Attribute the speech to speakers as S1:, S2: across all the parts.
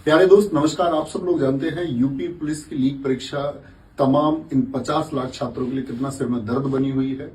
S1: प्यारे दोस्त नमस्कार। आप सब लोग जानते हैं यूपी पुलिस की लीग परीक्षा तमाम इन 50 लाख छात्रों के लिए कितना सिर में दर्द बनी हुई है।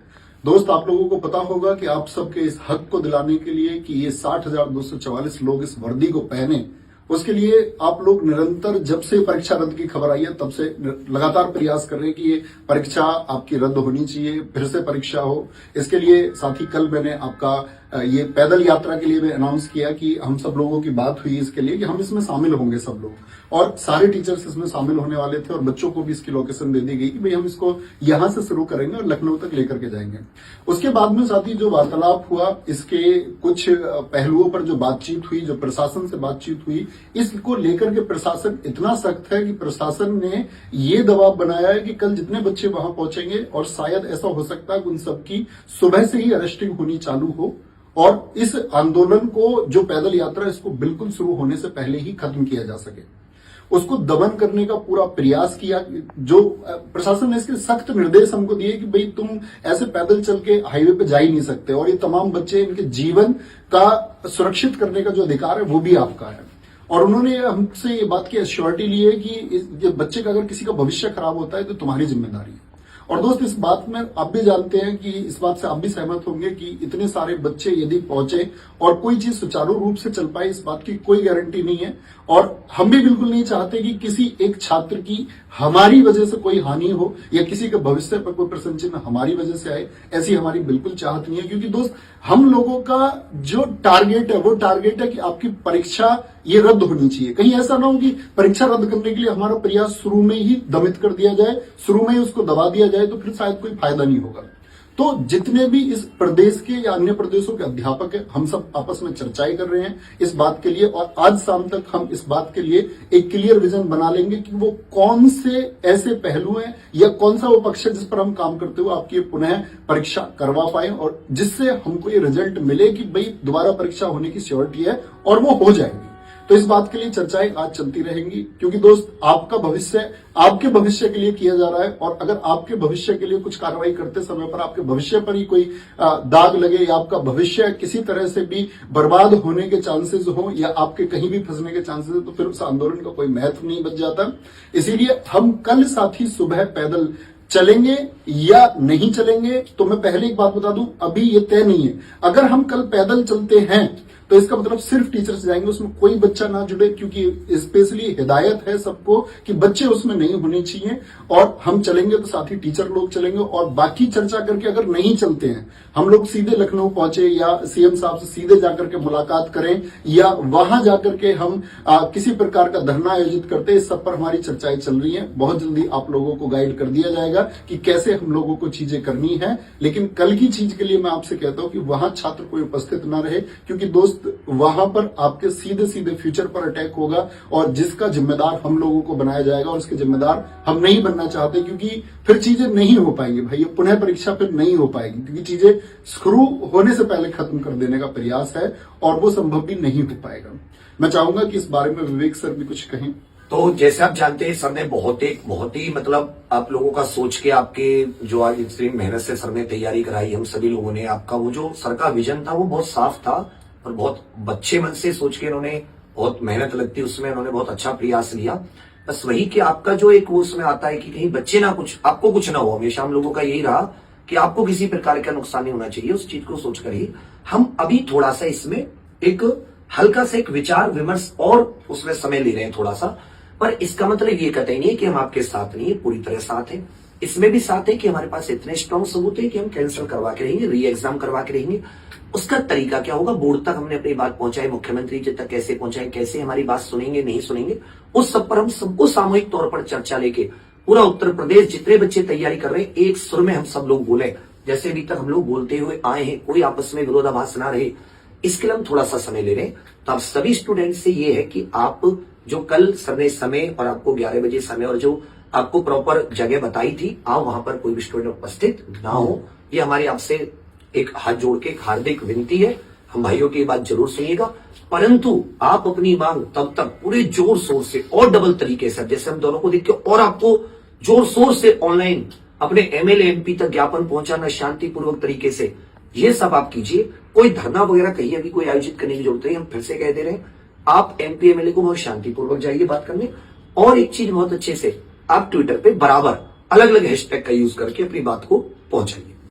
S1: दोस्त आप लोगों को पता होगा कि आप सबके इस हक को दिलाने के लिए कि ये 60,244 लोग इस वर्दी को पहने, उसके लिए आप लोग निरंतर जब से परीक्षा रद्द की खबर आई है तब से लगातार प्रयास कर रहे हैं कि ये परीक्षा आपकी रद्द होनी चाहिए, फिर से परीक्षा हो। इसके लिए साथ ही कल मैंने आपका ये पैदल यात्रा के लिए मैं अनाउंस किया कि हम सब लोगों की बात हुई इसके लिए कि हम इसमें शामिल होंगे सब लोग, और सारे टीचर्स इसमें शामिल होने वाले थे और बच्चों को भी इसकी लोकेशन दे दी गई कि भाई हम इसको यहां से शुरू करेंगे और लखनऊ तक लेकर के जाएंगे। उसके बाद में साथ ही जो वार्तालाप हुआ, इसके कुछ पहलुओं पर जो बातचीत हुई, जो प्रशासन से बातचीत हुई, इसको लेकर के प्रशासन इतना सख्त है कि प्रशासन ने ये दबाव बनाया है कि कल जितने बच्चे वहां पहुंचेंगे और शायद ऐसा हो सकता है कि उन सबकी सुबह से ही अरेस्टिंग होनी चालू हो और इस आंदोलन को, जो पैदल यात्रा, इसको बिल्कुल शुरू होने से पहले ही खत्म किया जा सके। उसको दमन करने का पूरा प्रयास किया। जो प्रशासन ने इसके सख्त निर्देश हमको दिए कि भाई तुम ऐसे पैदल चल के हाईवे पे जा ही नहीं सकते, और ये तमाम बच्चे, इनके जीवन का सुरक्षित करने का जो अधिकार है वो भी आपका है। और उन्होंने हमसे ये बात की एश्योरिटी ली है कि बच्चे का अगर किसी का भविष्य खराब होता है तो तुम्हारी जिम्मेदारी है। और दोस्त इस बात में आप भी जानते हैं कि इस बात से आप भी सहमत होंगे कि इतने सारे बच्चे यदि पहुंचे और कोई चीज सुचारू रूप से चल पाए, इस बात की कोई गारंटी नहीं है। और हम भी बिल्कुल नहीं चाहते कि किसी एक छात्र की हमारी वजह से कोई हानि हो या किसी के भविष्य पर कोई प्रश्न चिन्ह हमारी वजह से आए, ऐसी हमारी बिल्कुल चाहत नहीं है। क्योंकि दोस्त हम लोगों का जो टारगेट है वो टारगेट है कि आपकी परीक्षा ये रद्द होनी चाहिए। कहीं ऐसा ना हो कि परीक्षा रद्द करने के लिए हमारा प्रयास शुरू में ही दमित कर दिया जाए, शुरू में ही उसको दबा दिया जाए, तो फिर शायद कोई फायदा नहीं होगा। तो जितने भी इस प्रदेश के या अन्य प्रदेशों के अध्यापक हैं, हम सब आपस में चर्चाएं कर रहे हैं इस बात के लिए, और आज शाम तक हम इस बात के लिए एक क्लियर विजन बना लेंगे कि वो कौन से ऐसे पहलू हैं या कौन सा वो पक्ष है जिस पर हम काम करते हुए आपकी पुनः परीक्षा करवा पाए और जिससे हमको ये रिजल्ट मिले कि भाई दोबारा परीक्षा होने की श्योरिटी है और वो हो जाएगी। तो इस बात के लिए चर्चाएं आज चलती रहेंगी, क्योंकि दोस्त आपका भविष्य आपके भविष्य के लिए किया जा रहा है। और अगर आपके भविष्य के लिए कुछ कार्रवाई करते समय पर आपके भविष्य पर ही कोई दाग लगे या आपका भविष्य किसी तरह से भी बर्बाद होने के चांसेस हो या आपके कहीं भी फंसने के चांसेस हो, तो फिर उस आंदोलन का कोई महत्व नहीं बच जाता। इसीलिए हम कल साथ ही सुबह पैदल चलेंगे या नहीं चलेंगे, तो मैं पहले एक बात बता दूं, अभी ये तय नहीं है। अगर हम कल पैदल चलते हैं तो इसका मतलब सिर्फ टीचर्स जाएंगे, उसमें कोई बच्चा ना जुड़े, क्योंकि स्पेशली हिदायत है सबको कि बच्चे उसमें नहीं होने चाहिए। और हम चलेंगे तो साथ ही टीचर लोग चलेंगे, और बाकी चर्चा करके अगर नहीं चलते हैं, हम लोग सीधे लखनऊ पहुंचे या सीएम साहब से सीधे जाकर के मुलाकात करें या वहां जाकर के हम किसी प्रकार का धरना आयोजित करते हैं, इस सब पर हमारी चर्चाएं चल रही हैं। बहुत जल्दी आप लोगों को गाइड कर दिया जाएगा कि कैसे हम लोगों को चीजें करनी है। लेकिन कल की चीज के लिए मैं आपसे कहता हूं कि वहां छात्र कोई उपस्थित ना रहे, क्योंकि दोस्त वहां पर आपके सीधे सीधे फ्यूचर पर अटैक होगा और जिसका जिम्मेदार हम लोगों को बनाया जाएगा, और उसके जिम्मेदार हम नहीं बनना चाहते, क्योंकि फिर चीजें नहीं हो पाएंगी भाई, ये पुनः परीक्षा फिर नहीं हो पाएगी, क्योंकि चीजें शुरू होने से पहले खत्म कर देने का प्रयास है और वो संभव भी नहीं हो पाएगा। मैं चाहूंगा कि इस बारे में विवेक सर भी कुछ कहें।
S2: तो जैसे आप जानते हैं, सर ने बहुत ही मतलब आप लोगों का सोच के, आपके जो आज इतनी मेहनत से सर ने तैयारी कराई, हम सभी लोगों ने, आपका वो जो सर का विजन था वो बहुत साफ था और बहुत अच्छे मन से सोच के इन्होंने, बहुत मेहनत लगती उसमें, उन्होंने बहुत अच्छा प्रयास लिया। बस वही कि आपका जो एक वो उसमें आता है कि कहीं बच्चे ना कुछ, आपको कुछ ना हो। हमेशा हम लोगों का यही रहा कि आपको किसी प्रकार का नुकसान नहीं होना चाहिए, उस चीज को सोच कर ही हम अभी थोड़ा सा इसमें एक हल्का सा एक विचार विमर्श और उसमें समय ले रहे हैं थोड़ा सा। पर इसका मतलब ये कतई नहीं है कि हम आपके साथ नहीं है, पूरी तरह साथ है। इसमें भी साथ है कि हमारे पास इतने स्ट्रॉन्ग सबूत है कि हम कैंसिल करवा के रहेंगे, री एग्जाम करवा के रहेंगे। उसका तरीका क्या होगा, बोर्ड तक हमने अपनी बात पहुंचाई, मुख्यमंत्री जी तक कैसे पहुंचाए, कैसे हमारी बात सुनेंगे नहीं सुनेंगे, उस सब पर हम सबको सामूहिक तौर पर चर्चा लेके पूरा उत्तर प्रदेश जितने बच्चे तैयारी कर रहे हैं, एक सुर में हम सब लोग बोले, जैसे अभी तक हम लोग बोलते हुए आए हैं, कोई आपस में विरोधाभास ना रहे। इसके लिए हम थोड़ा सा समय ले रहे हैं। तो आप सभी स्टूडेंट से ये है कि आप जो कल सर ने समय और आपको 11 बजे समय और जो आपको प्रॉपर जगह बताई थी, आओ वहां पर कोई भी स्टूडेंट उपस्थित ना हो। ये हमारी आपसे एक हाथ जोड़ के एक हार्दिक विनती है। हम भाइयों की बात जरूर सुनिएगा, परंतु आप अपनी मांग तब तक पूरे जोर शोर से और डबल तरीके से, जैसे हम दोनों को देख के और आपको जोर शोर से ऑनलाइन अपने एमएलए एमपी तक ज्ञापन पहुंचाना शांतिपूर्वक तरीके से, ये सब आप कीजिए। कोई धरना वगैरह कहीं अभी कोई आयोजित करने की जरूरत नहीं। हम फिर से कह दे रहे हैं, आप एमपी एमएलए को बहुत शांतिपूर्वक जाइए बात करने। और एक चीज बहुत अच्छे से आप ट्विटर पे बराबर अलग अलग हैशटैग का यूज करके अपनी बात को पहुंचाइए।